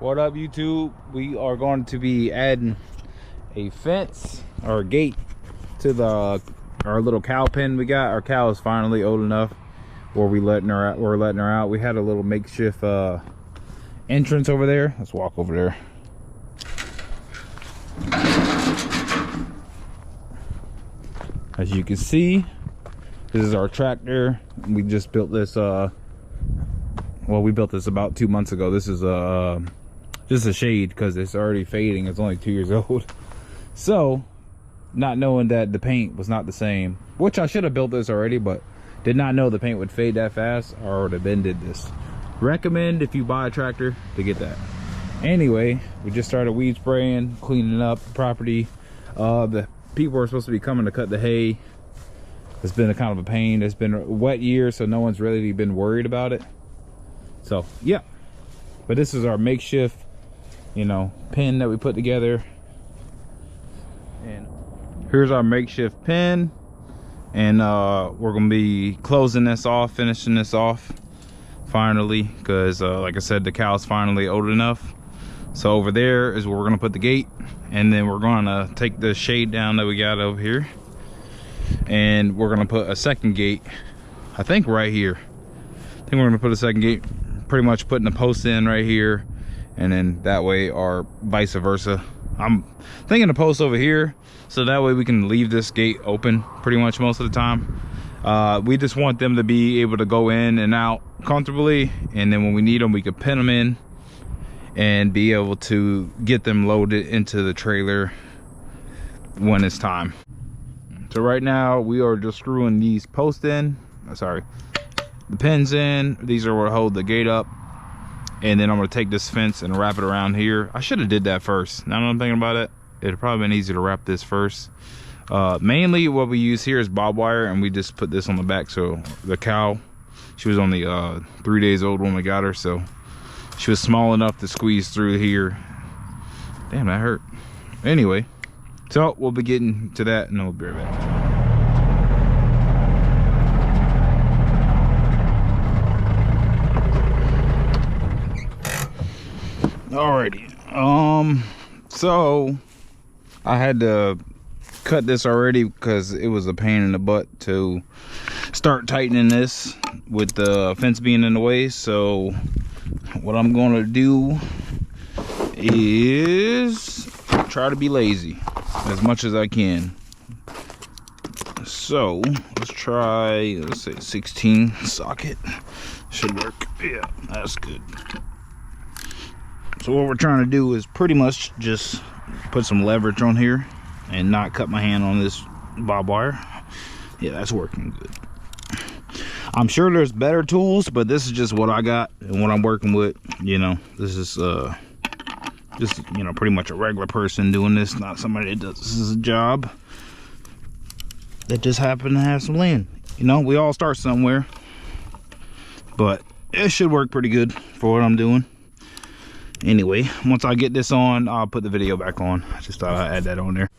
What up, YouTube? We are going to be adding a fence or a gate to our little cow pen we got. Our cow is finally old enough where we're letting her out. We had a little makeshift entrance over there. Let's walk over there. As you can see, this is our tractor. We just built this well, we built this about 2 months ago. This is just a shade because it's already fading. It's only 2 years old. So, not knowing that the paint was not the same, which I should have built this already, but did not know the paint would fade that fast, or would have been did this. Recommend if you buy a tractor to get that. Anyway, we just started weed spraying, cleaning up the property. The people are supposed to be coming to cut the hay. It's been a kind of a pain. It's been a wet year, so no one's really been worried about it. So yeah, but this is our makeshift, you know, pen that we put together. And here's our makeshift pen, and we're gonna be closing this off, finishing this off finally, because like I said, the cow's finally old enough. So over there is where we're gonna put the gate, and then we're gonna take the shade down that we got over here, and we're gonna put a second gate, I think right here. I think we're gonna put a second gate, pretty much putting the post in right here, and then that way, or vice versa. I'm thinking the post over here, so that way we can leave this gate open pretty much most of the time. We just want them to be able to go in and out comfortably, and then when we need them, we can pin them in and be able to get them loaded into the trailer when it's time. So right now we are just screwing these posts in, the pins in. These are what hold the gate up, and then I'm going to take this fence and wrap it around here. I should have did that first. Now that I'm thinking about it, it'd probably been easier to wrap this first. Mainly what we use here is barbed wire, and we just put this on the back. So the cow, she was only 3 days old when we got her, so she was small enough to squeeze through here. Damn, that hurt. Anyway, so we'll be getting to that, and then we'll be right back. Alrighty, so I had to cut this already because it was a pain in the butt to start tightening this with the fence being in the way. So what I'm gonna do is try to be lazy as much as I can. So let's try, let's say 16 socket should work. Yeah, that's good. So what we're trying to do is pretty much just put some leverage on here and not cut my hand on this barbed wire. Yeah, that's working good. I'm sure there's better tools, but this is just what I got and what I'm working with. You know, this is just, you know, pretty much a regular person doing this, not somebody that does this as a job that just happened to have some land. You know, we all start somewhere, but it should work pretty good for what I'm doing. Anyway, once I get this on, I'll put the video back on. I just thought I'd add that on there.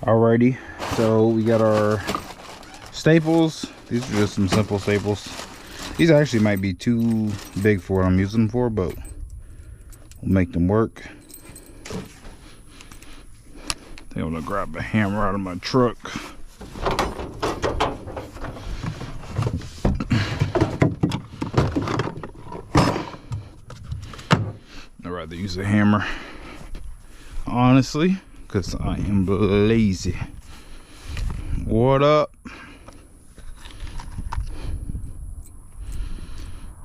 Alrighty, so we got our staples. These are just some simple staples. These actually might be too big for what I'm using them for, but we'll make them work. I think I'm gonna grab a hammer out of my truck. I'd rather use a hammer, honestly, because I am lazy. What up?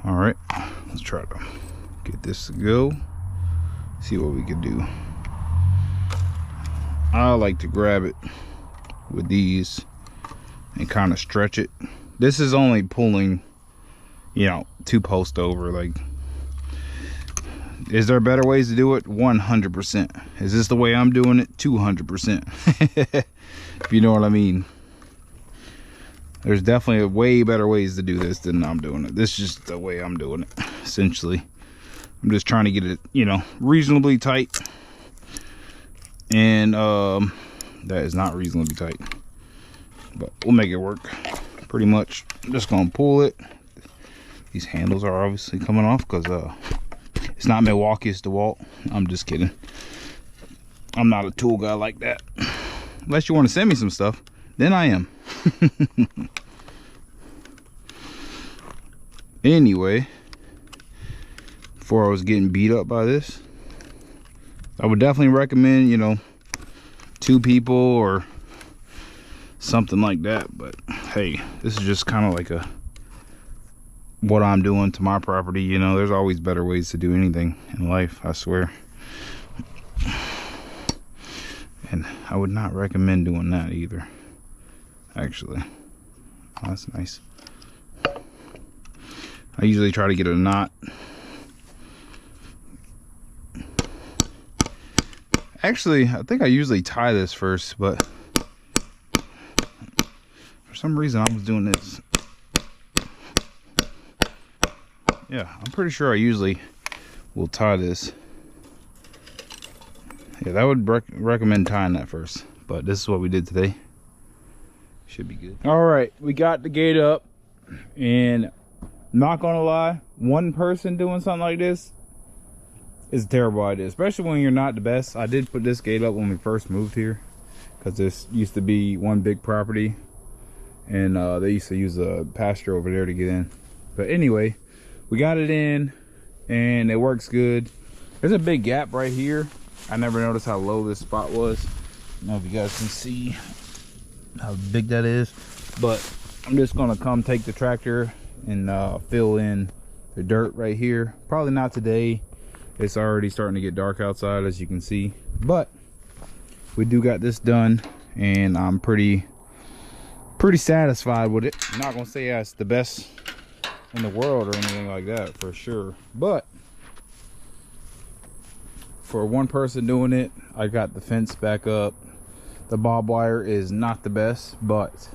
All right, let's try to get this to go. See what we can do. I like to grab it with these and kind of stretch it. This is only pulling, you know, 2 posts over. Like, is there better ways to do it? 100%. Is this the way I'm doing it? 200%. If you know what I mean. There's definitely way better ways to do this than I'm doing it. This is just the way I'm doing it, essentially. I'm just trying to get it, you know, reasonably tight. And that is not reasonably tight, but we'll make it work pretty much. I'm just gonna pull it. These handles are obviously coming off because It's not Milwaukee, it's DeWalt. I'm just kidding. I'm not a tool guy like that. Unless you want to send me some stuff, then I am. Anyway, before I was getting beat up by this, I would definitely recommend, you know, 2 people or something like that. But hey, this is just kind of like what I'm doing to my property. You know, there's always better ways to do anything in life, I swear. And I would not recommend doing that either, actually. Oh, that's nice. I usually try to get a knot. Actually, I think I usually tie this first, but for some reason I was doing this. Yeah, I'm pretty sure I usually will tie this. Yeah, that would recommend tying that first, but this is what we did today. Should be good. All right, we got the gate up, and not gonna lie, one person doing something like this is a terrible idea, especially when you're not the best. I did put this gate up when we first moved here, because this used to be one big property, and they used to use a pasture over there to get in. But anyway, we got it in, and it works good. There's a big gap right here. I never noticed how low this spot was. I don't know if you guys can see how big that is, but I'm just gonna come take the tractor and fill in the dirt right here. Probably not today. It's already starting to get dark outside, as you can see, but we do got this done, and I'm pretty satisfied with it. I'm not gonna say it's the best in the world or anything like that for sure, but for one person doing it, I got the fence back up. The barbed wire is not the best, but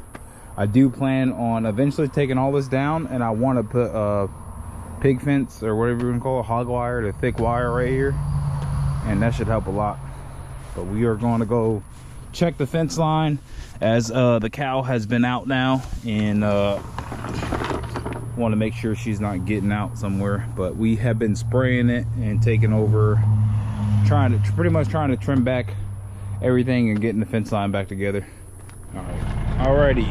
I do plan on eventually taking all this down, and I want to put a pig fence, or whatever you want to call it, hog wire, the thick wire right here, and that should help a lot. But we are going to go check the fence line, as the cow has been out now, and want to make sure she's not getting out somewhere. But we have been spraying it and taking over, pretty much trying to trim back everything and getting the fence line back together. All right, alrighty,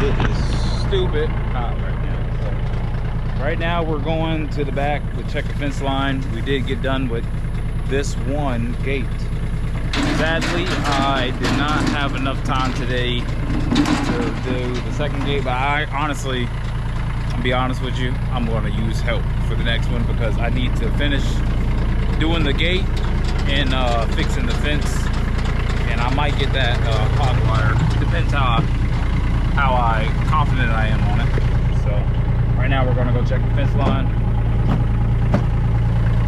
it is stupid hot right now. So right now we're going to the back to check the fence line. We did get done with this one gate. Sadly, I did not have enough time today to do the second gate, but I honestly, I'll be honest with you, I'm going to use help for the next one, because I need to finish doing the gate and fixing the fence, and I might get that hog wire. Depends how confident I am on it. So right now we're going to go check the fence line.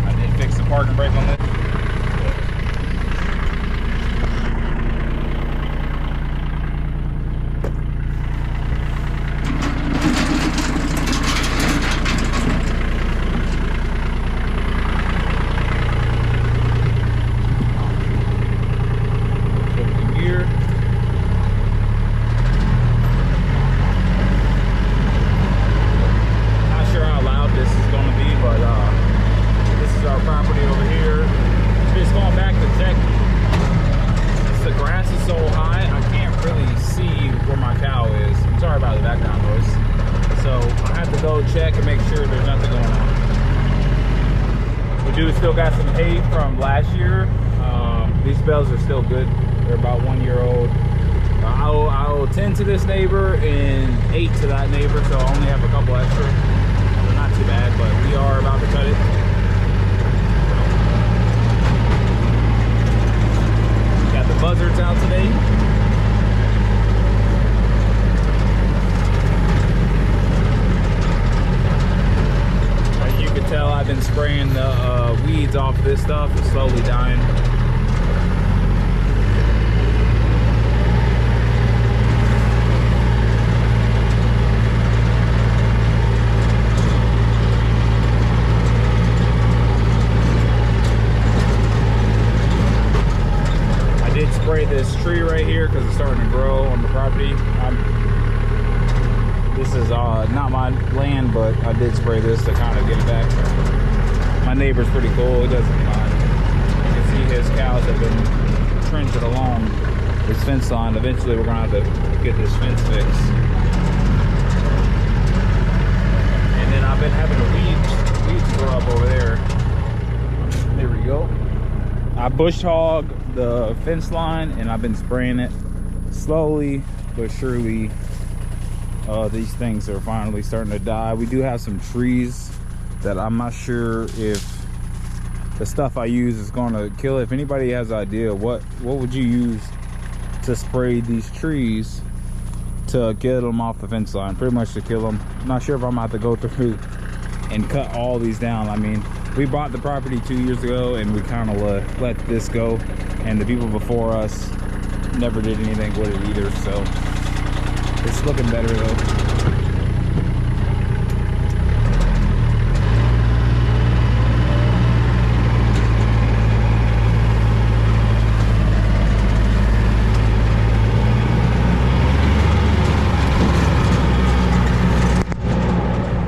I did fix the parking brake on it. Still got some hay from last year. These bales are still good. They're about 1 year old. I owe 10 to this neighbor and 8 to that neighbor, so I only have a couple extra. So not too bad, but we are about to cut it. Got the buzzards out today. Tell I've been spraying the weeds off this stuff. It's slowly dying. I did spray this tree right here because it's starting to grow on the property. This is not my land, but I did spray this to kind of get it back. My neighbor's pretty cool. He doesn't mind. You can see his cows have been trenching along this fence line. Eventually, we're gonna have to get this fence fixed. And then I've been having the weeds grow up over there. There we go. I bush hog the fence line, and I've been spraying it slowly but surely. These things are finally starting to die. We do have some trees that I'm not sure if the stuff I use is going to kill it. If anybody has an idea, what would you use to spray these trees to get them off the fence line? Pretty much to kill them. I'm not sure if I'm gonna have to go through and cut all these down. I mean, we bought the property 2 years ago, and we kind of let this go, and the people before us never did anything with it either, so it's looking better though.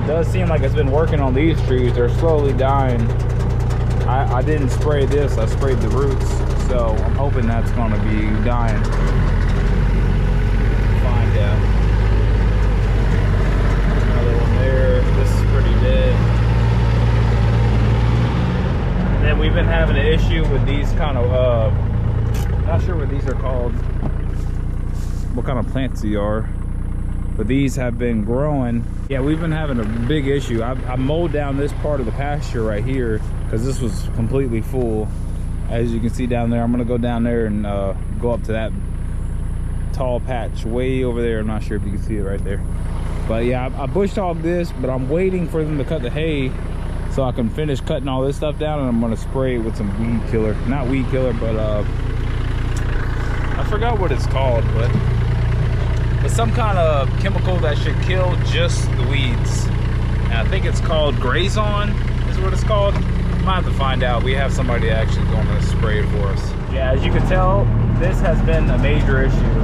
Does seem like it's been working on these trees. They're slowly dying. I didn't spray this, I sprayed the roots, so I'm hoping that's going to be dying. Find out. Another one there. This is pretty dead. And then we've been having an issue with these kind of not sure what these are called, what kind of plants they are, but these have been growing. Yeah, we've been having a big issue. I mowed down this part of the pasture right here because this was completely full. As you can see down there, I'm gonna go down there and go up to that tall patch way over there. I'm not sure if you can see it right there, but yeah, I bush hogged this, but I'm waiting for them to cut the hay so I can finish cutting all this stuff down, and I'm gonna spray it with some weed killer. Not weed killer, but I forgot what it's called, but it's some kind of chemical that should kill just the weeds. And I think it's called Grazon is what it's called. Might have to find out. We have somebody actually going to spray it for us. Yeah, as you can tell, this has been a major issue.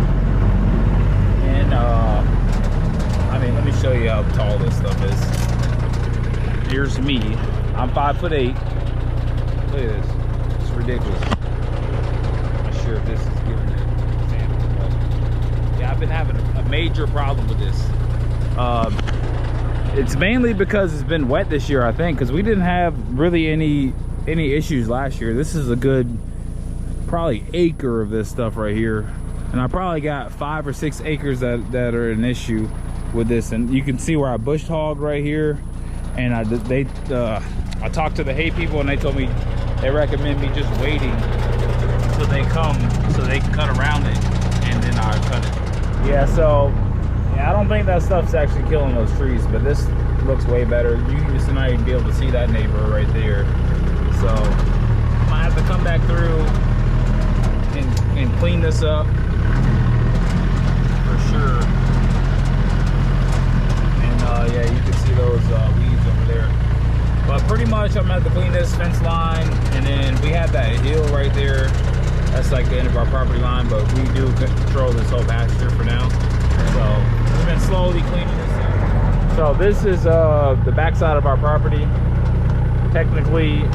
And I mean, let me show you how tall this stuff is. Here's me. I'm 5'8". Look at this. It's ridiculous. I'm not sure if this is giving it an example, but yeah, I've been having a major problem with this. It's mainly because it's been wet this year, I think, because we didn't have really any issues last year. This is a good probably acre of this stuff right here, and I probably got 5 or 6 acres that are an issue with this. And you can see where I bush hogged right here, and I talked to the hay people, and they told me they recommend me just waiting till they come so they can cut around it, and then I cut it. Yeah, so yeah, I don't think that stuff's actually killing those trees, but this looks way better. You just not even be able to see that neighbor right there. So I might have to come back through and clean this up for sure. And yeah, you can see those weeds over there. But pretty much I'm gonna have to clean this fence line, and then we have that hill right there. That's like the end of our property line, but we do control this whole pasture for now. So we've been slowly cleaning this up. So this is the backside of our property. Technically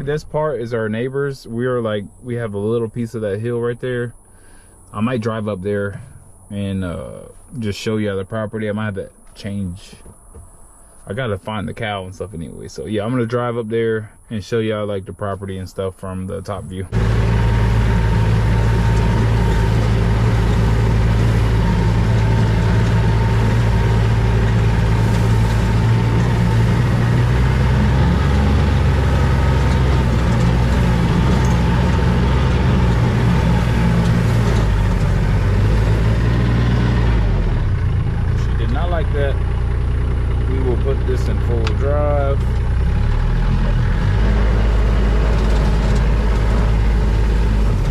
this part is our neighbors. We have a little piece of that hill right there. I might drive up there and just show you the property. I might have to change. I gotta find the cow and stuff anyway. So yeah, I'm gonna drive up there and show y'all like the property and stuff from the top view. This in full drive.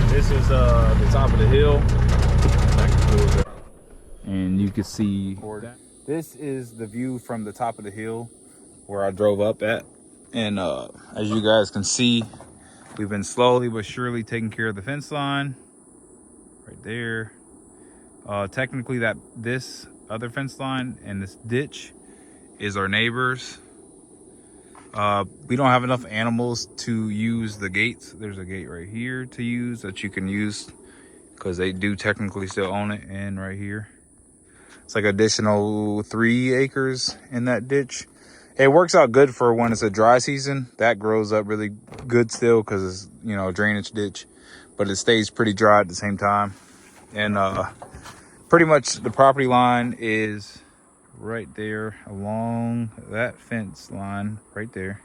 This is the top of the hill, and you can see this is the view from the top of the hill where I drove up at. And as you guys can see, we've been slowly but surely taking care of the fence line right there. Technically this other fence line and this ditch is our neighbors. We don't have enough animals to use the gates. There's a gate right here to use that you can use because they do technically still own it. And right here, it's like additional 3 acres in that ditch. It works out good for when it's a dry season. That grows up really good still because it's, you know, a drainage ditch, but it stays pretty dry at the same time. And pretty much the property line is right there along that fence line right there.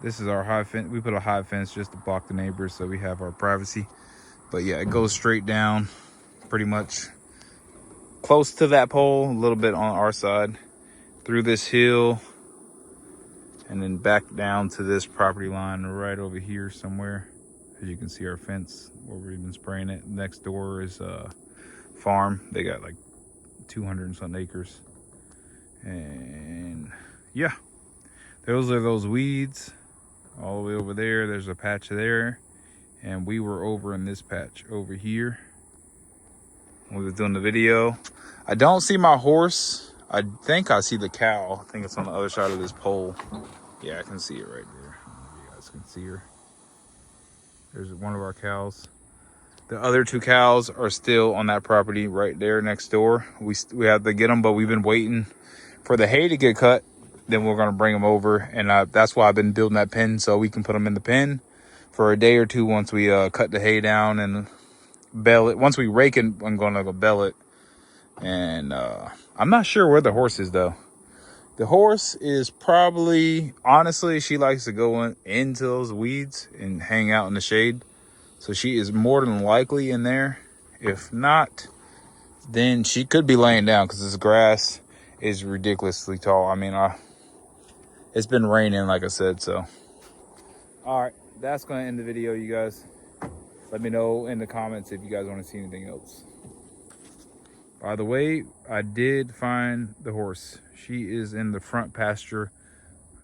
This is our high fence. We put a high fence just to block the neighbors so we have our privacy. But yeah, it goes straight down pretty much close to that pole, a little bit on our side, through this hill, and then back down to this property line right over here somewhere. As you can see our fence where we've been spraying it. Next door is a farm. They got like 200 and something acres. And yeah, those are those weeds all the way over there. There's a patch there. And we were over in this patch over here when we was doing the video. I don't see my horse. I think I see the cow. I think it's on the other side of this pole. Yeah, I can see it right there. You guys can see her. There's one of our cows. The other 2 cows are still on that property right there next door. We have to get them, but we've been waiting for the hay to get cut. Then we're gonna bring them over, and that's why I've been building that pen so we can put them in the pen for a day or 2 once we cut the hay down and bale it. Once we rake it, I'm gonna go bale it. And I'm not sure where the horse is though. The horse is probably, honestly, she likes to go into those weeds and hang out in the shade. So she is more than likely in there. If not, then she could be laying down because this grass is ridiculously tall. I mean, it's been raining, like I said, so. All right, that's going to end the video, you guys. Let me know in the comments if you guys want to see anything else. By the way, I did find the horse. She is in the front pasture